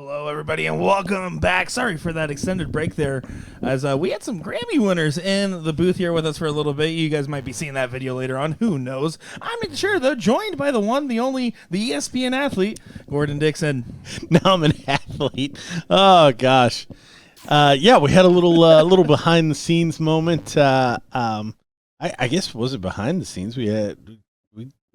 Hello, everybody, and welcome back. Sorry for that extended break there, as we had some Grammy winners in the booth here with us for a little bit. You guys might be seeing that video later on. Who knows? I'm sure, though, joined by the one, the only, the ESPN athlete, Gordon Dixon. Now I'm an athlete. Oh gosh, yeah, we had a little behind the scenes moment. I guess was it behind the scenes? We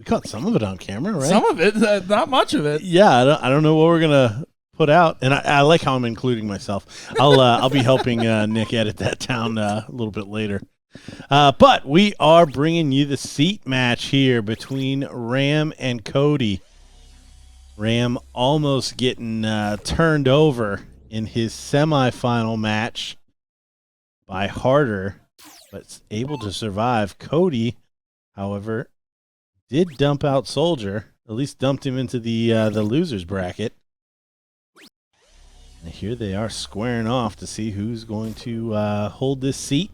caught some of it on camera, right? Some of it, not much of it. Yeah, I don't know what we're gonna put out, and I like how I'm including myself. I'll be helping Nick edit that down a little bit later. But we are bringing you the seat match here between Ram and Cody. Ram almost getting turned over in his semifinal match by Harder, but able to survive. Cody, however, did dump out Soldier, at least dumped him into the losers bracket. And here they are squaring off to see who's going to hold this seat,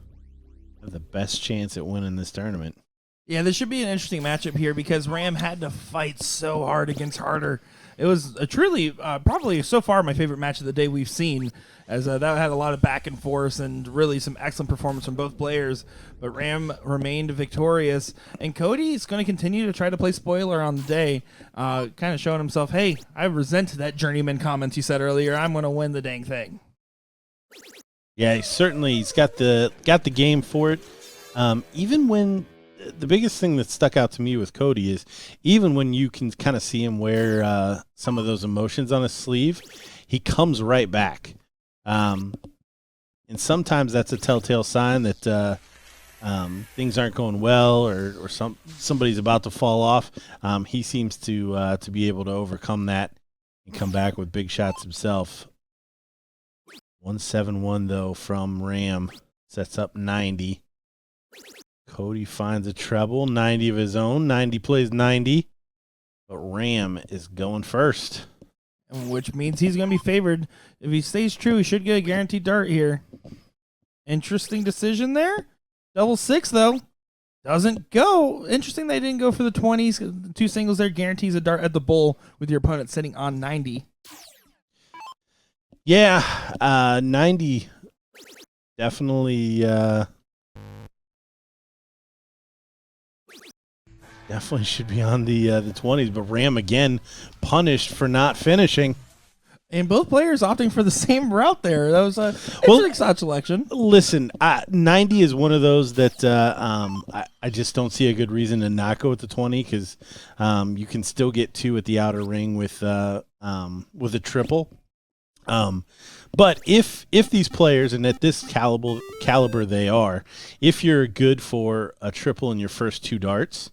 have the best chance at winning this tournament. Yeah, this should be an interesting matchup here because Ram had to fight so hard against Harder. It was a truly, probably so far my favorite match of the day we've seen, as that had a lot of back and forth and really some excellent performance from both players. But Ram remained victorious, and Cody is going to continue to try to play spoiler on the day, kind of showing himself, hey, I resent that journeyman comments you said earlier. I'm going to win the dang thing. Yeah, he's got the game for it. Even when the biggest thing that stuck out to me with Cody is even when you can kind of see him wear some of those emotions on his sleeve, he comes right back. And sometimes that's a telltale sign that things aren't going well or somebody's about to fall off. He seems to be able to overcome that and come back with big shots himself. 171 though from Ram, sets up 90. Cody finds a treble, 90 of his own. 90 plays 90, but Ram is going first. Which means he's going to be favored. If he stays true, he should get a guaranteed dart here. Interesting decision there. Double six, though. Doesn't go. Interesting they didn't go for the 20s. Two singles there guarantees a dart at the bull with your opponent sitting on 90. Yeah, 90 definitely... Definitely should be on the 20s, but Ram again punished for not finishing. And both players opting for the same route there. That was a interesting shot selection. Listen, 90 is one of those that I just don't see a good reason to not go with the 20 because you can still get two at the outer ring with a triple. But if these players, and at this caliber they are, if you're good for a triple in your first two darts,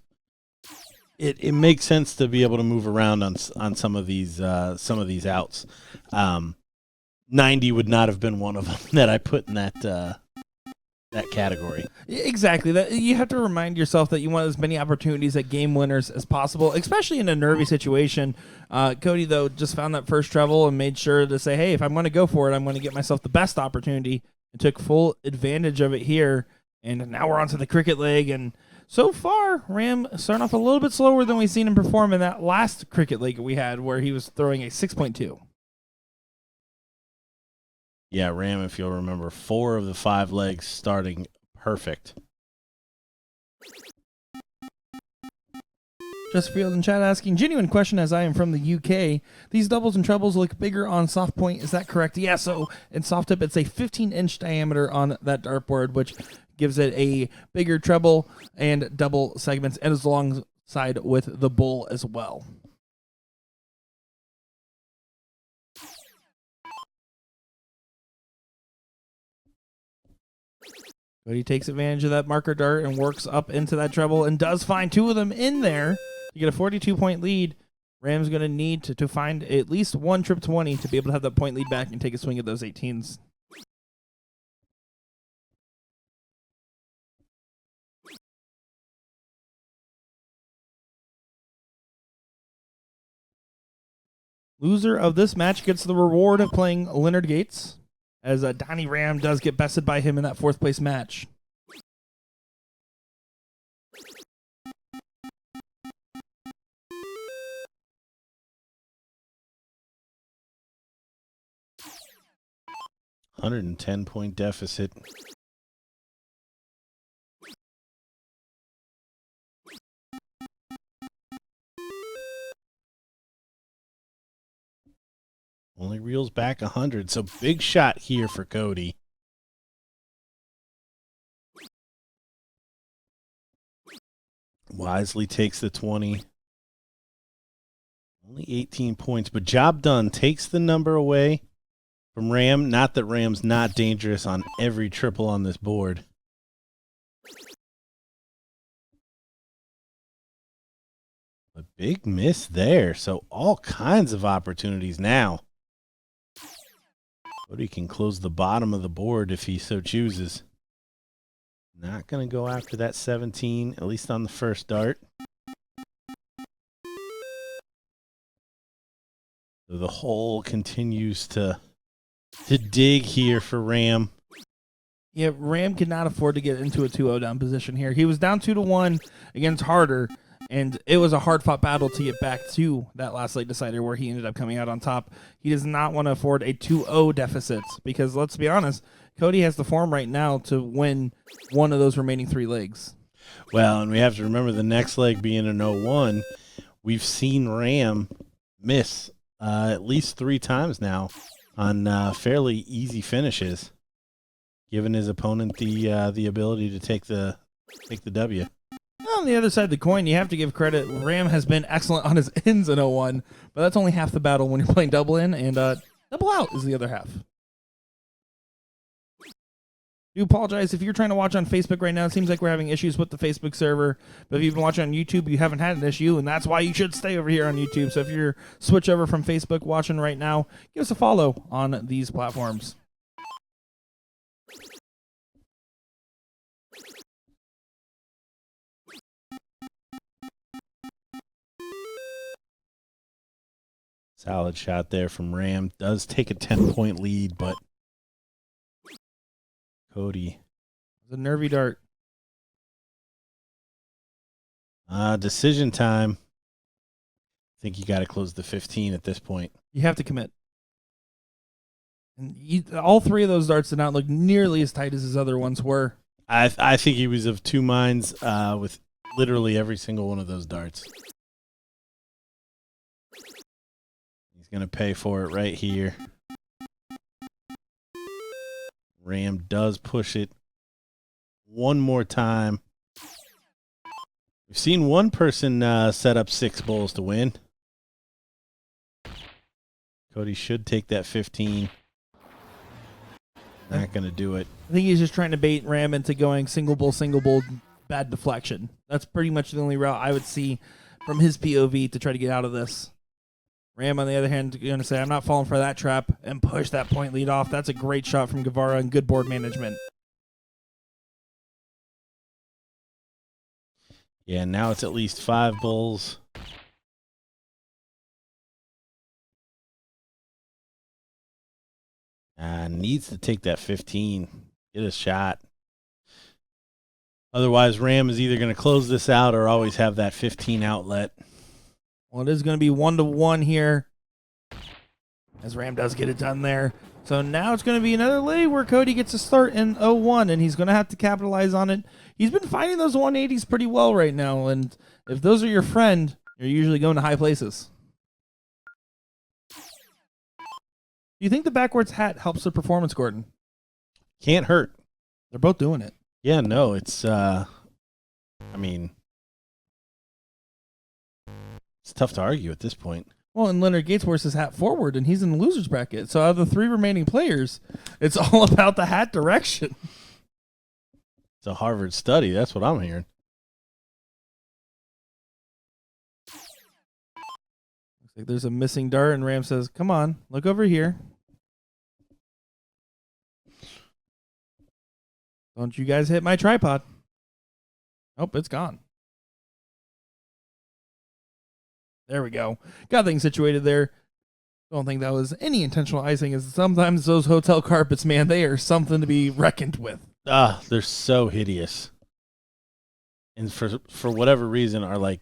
it makes sense to be able to move around on some of these outs. 90 would not have been one of them that I put in that category. Exactly. That you have to remind yourself that you want as many opportunities at game winners as possible, especially in a nervy situation. Cody, though, just found that first treble and made sure to say, hey, if I'm going to go for it, I'm going to get myself the best opportunity, and took full advantage of it here. And now we're on to the cricket leg, and so far, Ram starting off a little bit slower than we've seen him perform in that last cricket leg we had where he was throwing a 6.2. Yeah, Ram, if you'll remember, 4 of the 5 legs starting perfect. Just Field in chat asking, genuine question as I am from the UK. These doubles and trebles look bigger on soft point. Is that correct? Yeah, so in soft tip, it's a 15-inch diameter on that dartboard, which gives it a bigger treble and double segments, and is alongside with the bull as well. But he takes advantage of that marker dart and works up into that treble and does find 2 of them in there. You get a 42-point lead. Ram's going to need to find at least one trip 20 to be able to have that point lead back and take a swing at those 18s. Loser of this match gets the reward of playing Leonard Gates, as Donnie Ram does get bested by him in that 4th place match. 110-point deficit. Only reels back 100, so big shot here for Cody. Wisely takes the 20. Only 18 points, but job done. Takes the number away from Ram. Not that Ram's not dangerous on every triple on this board. A big miss there, so all kinds of opportunities now. Cody can close the bottom of the board if he so chooses. Not going to go after that 17, at least on the first dart. So the hole continues to dig here for Ram. Yeah, Ram could not afford to get into a 2-0 down position here. He was down 2-1 against Harder, and it was a hard-fought battle to get back to that last late decider where he ended up coming out on top. He does not want to afford a 2-0 deficit because, let's be honest, Cody has the form right now to win one of those remaining 3 legs. Well, and we have to remember the next leg being an 0-1. We've seen Ram miss at least 3 times now on fairly easy finishes, giving his opponent the ability to take the W. On the other side of the coin, you have to give credit. Ram has been excellent on his ins in 0-1, but that's only half the battle when you're playing double in, and double out is the other half. I do apologize if you're trying to watch on Facebook right now. It seems like we're having issues with the Facebook server, but if you've been watching on YouTube, you haven't had an issue, and that's why you should stay over here on YouTube. So if you're switch over from Facebook watching right now, give us a follow on these platforms. Solid shot there from Ram. Does take a 10-point lead, but Cody. It was a nervy dart. Decision time. I think you got to close the 15 at this point. You have to commit. And all 3 of those darts did not look nearly as tight as his other ones were. I think he was of 2 minds with literally every single one of those darts. He's going to pay for it right here. Ram does push it one more time. We've seen one person set up 6 bowls to win. Cody should take that 15. Not going to do it. I think he's just trying to bait Ram into going single bowl, bad deflection. That's pretty much the only route I would see from his POV to try to get out of this. Ram, on the other hand, going to say, I'm not falling for that trap and push that point lead off. That's a great shot from Guevara and good board management. Yeah, now it's at least 5 bowls. Needs to take that 15. Get a shot. Otherwise, Ram is either going to close this out or always have that 15 outlet. Well, it is going to be 1-1 here, as Ram does get it done there. So now it's going to be another leg where Cody gets a start in 0-1, and he's going to have to capitalize on it. He's been finding those 180s pretty well right now, and if those are your friend, you're usually going to high places. Do you think the backwards hat helps the performance, Gordon? Can't hurt. They're both doing it. Yeah, no, it's, I mean, it's tough to argue at this point. Well, and Leonard Gates wears his hat forward, and he's in the loser's bracket. So out of the 3 remaining players, it's all about the hat direction. It's a Harvard study. That's what I'm hearing. Looks like there's a missing dart, and Ram says, come on, look over here. Don't you guys hit my tripod. Nope, it's gone. There we go. Got things situated there. Don't think that was any intentional icing, as sometimes those hotel carpets, man, they are something to be reckoned with. They're so hideous. And for whatever reason are like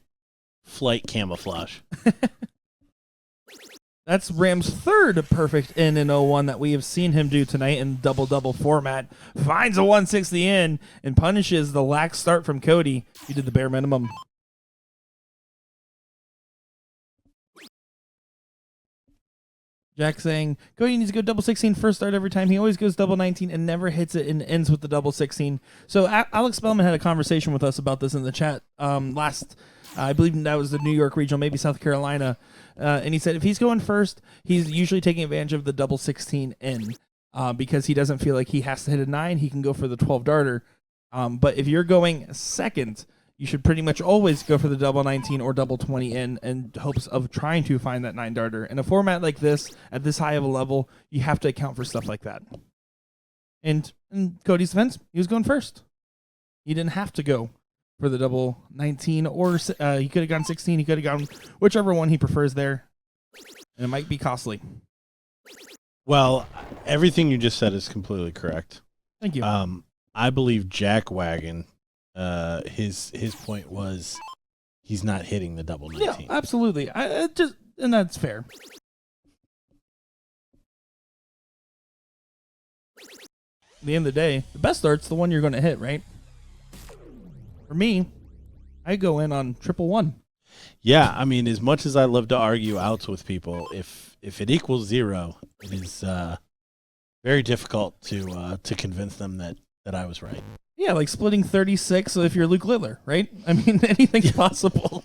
flight camouflage. That's Ram's third perfect in 0-1 that we have seen him do tonight in double-double format. Finds a 160 in and punishes the lax start from Cody. He did the bare minimum. Jack saying, Cody needs to go double 16 first start every time. He always goes double 19 and never hits it and ends with the double 16. So Alex Spellman had a conversation with us about this in the chat last, I believe that was the New York regional, maybe South Carolina. And he said if he's going first, he's usually taking advantage of the double 16 in because he doesn't feel like he has to hit a 9. He can go for the 12 darter. But if you're going second, you should pretty much always go for the double 19 or double 20 in hopes of trying to find that 9 darter. In a format like this, at this high of a level, you have to account for stuff like that. And in Cody's defense, he was going first. He didn't have to go for the double 19, or he could have gone 16. He could have gone whichever one he prefers there. And it might be costly. Well, everything you just said is completely correct. Thank you. I believe Jack Wagon, his point was he's not hitting the double 19. Yeah, absolutely. And that's fair. At the end of the day, the best start's the one you're going to hit, right? For me, I go in on 111. Yeah, I mean, as much as I love to argue outs with people, if it equals 0, it is very difficult to convince them that I was right. Yeah, like splitting 36 if you're Luke Littler, right? I mean, anything's possible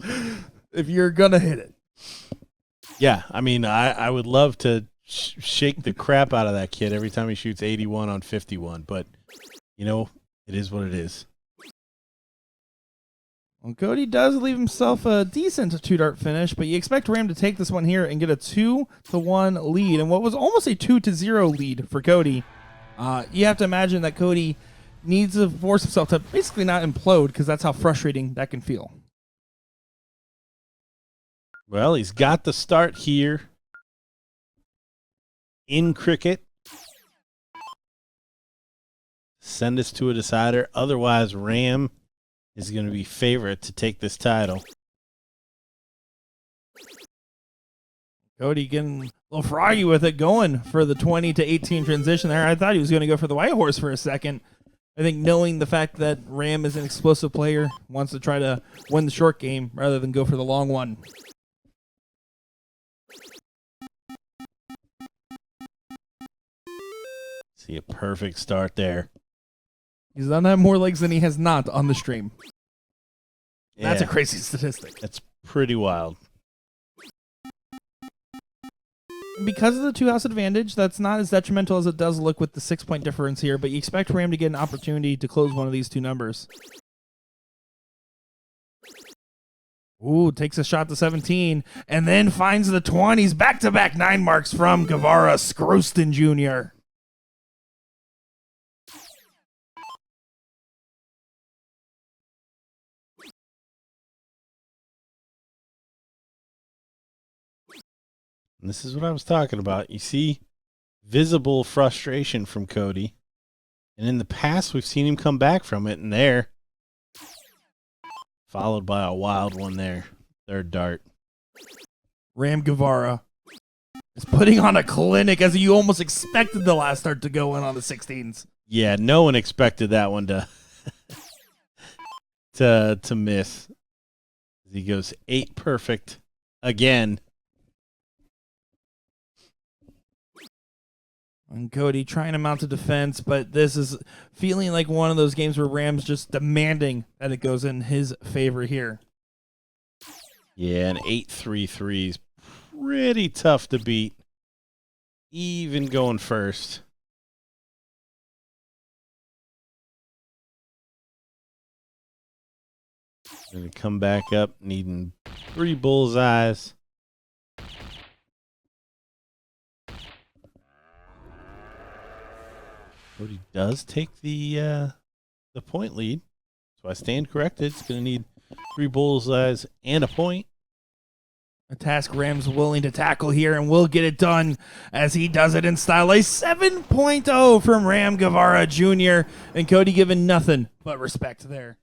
if you're going to hit it. Yeah, I mean, I would love to shake the crap out of that kid every time he shoots 81 on 51, but, you know, it is what it is. Well, Cody does leave himself a decent 2-dart finish, but you expect Ram to take this one here and get a 2-1 lead, and what was almost a 2-0 lead for Cody. You have to imagine that Cody needs to force himself to basically not implode, because that's how frustrating that can feel. Well, he's got the start here in cricket. Send us to a decider. Otherwise, Ram is going to be favorite to take this title. Cody getting a little froggy with it, going for the 20-18 transition there. I thought he was going to go for the white horse for a second. I think knowing the fact that Ram is an explosive player, wants to try to win the short game rather than go for the long one. See a perfect start there. He's done that more legs than he has not on the stream. Yeah, That's a crazy statistic. that's pretty wild. Because of the 2-house advantage, that's not as detrimental as it does look with the 6-point difference here, but you expect Ram to get an opportunity to close one of these two numbers. Ooh, takes a shot to 17, and then finds the 20s. Back-to-back 9 marks from Guevara, Scroston Jr. And this is what I was talking about. You see visible frustration from Cody. And in the past, we've seen him come back from it. And there, followed by a wild one there. Third dart. Ram Guevara is putting on a clinic as you almost expected the last start to go in on the 16s. Yeah, no one expected that one to to miss. He goes 8 perfect again. And Cody trying to mount a defense, but this is feeling like one of those games where Ram's just demanding that it goes in his favor here. Yeah, an 8-3-3 is pretty tough to beat, even going first. Going to come back up, needing 3 bullseyes. Cody does take the point lead, so I stand corrected. It's going to need 3 bullseyes and a point. A task Ram's willing to tackle here and will get it done as he does it in style. A 7.0 from Ram Guevara Jr. and Cody given nothing but respect there.